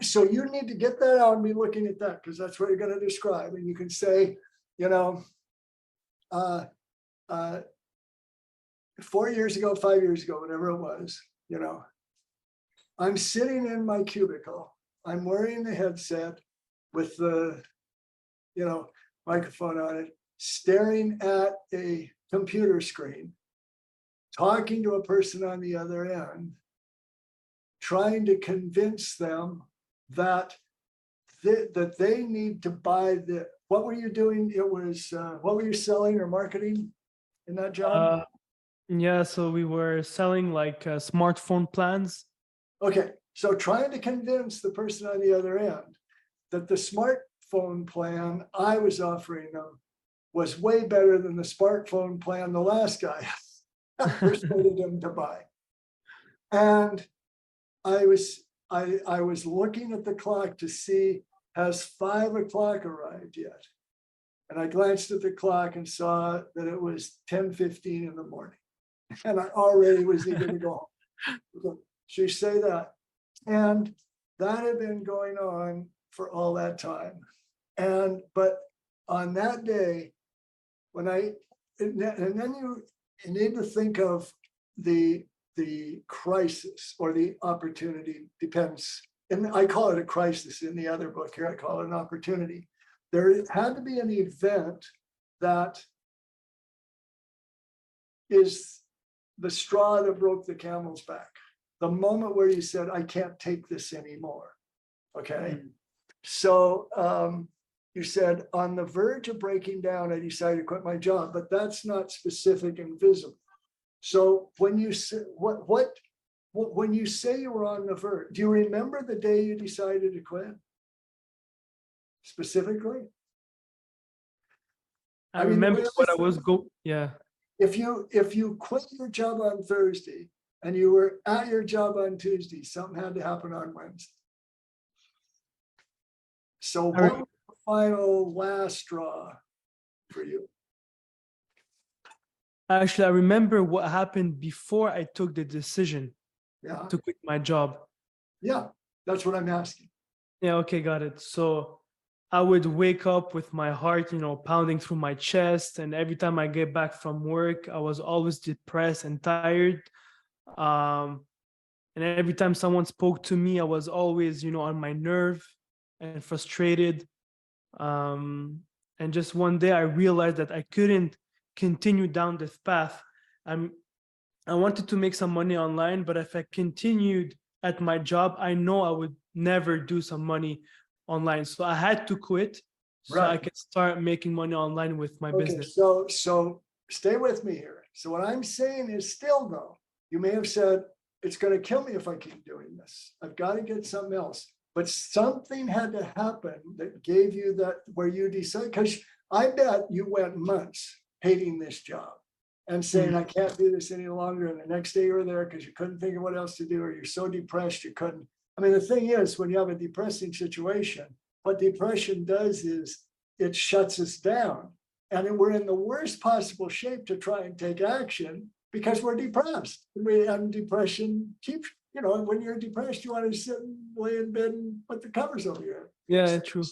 So you need to get that out and be looking at that, because that's what you're going to describe. And you can say, you know, 4 years ago, 5 years ago, whatever it was, you know, I'm sitting in my cubicle. I'm wearing the headset with the, you know, microphone on it, staring at a computer screen, talking to a person on the other end, trying to convince them that that they need to buy the, what were you doing? It was, what were you selling or marketing in that job? Yeah, so we were selling like smartphone plans. Okay, so trying to convince the person on the other end that the smartphone plan I was offering them was way better than the smartphone plan the last guy persuaded him to buy. And I was looking at the clock to see, has 5 o'clock arrived yet? And I glanced at the clock and saw that it was 10:15 in the morning. And I already was eager to go home. She say that. And that had been going on for all that time. But on that day, when and then you need to think of the crisis or the opportunity, depends. And I call it a crisis in the other book here, I call it an opportunity. There had to be an event that is the straw that broke the camel's back. The moment where you said, I can't take this anymore. Okay. So you said, on the verge of breaking down, I decided to quit my job, but that's not specific and visible. So when you say when you say you were on the verge, do you remember the day you decided to quit? Specifically? I remember what I was yeah. If you quit your job on Thursday and you were at your job on Tuesday, something had to happen on Wednesday. So what was the final last straw for you? Actually, I remember what happened before I took the decision to quit my job. Yeah, that's what I'm asking. Yeah, okay, got it. So I would wake up with my heart, you know, pounding through my chest. And every time I get back from work, I was always depressed and tired. And every time someone spoke to me, I was always, you know, on my nerve and frustrated. And just one day I realized that I couldn't continue down this path. I wanted to make some money online, but if I continued at my job, I know I would never do some money online. So I had to quit so I could start making money online with my business. So stay with me here. So what I'm saying is, still though, you may have said, it's going to kill me if I keep doing this. I've got to get something else. But something had to happen that gave you that, where you decide, because I bet you went months hating this job and saying, I can't do this any longer. And the next day you were there because you couldn't think of what else to do, or you're so depressed you couldn't. I mean, the thing is, when you have a depressing situation, what depression does is it shuts us down. And we're in the worst possible shape to try and take action because we're depressed. And depression keeps, you know, when you're depressed, you want to sit and lay in bed and put the covers over your head. Yeah, true.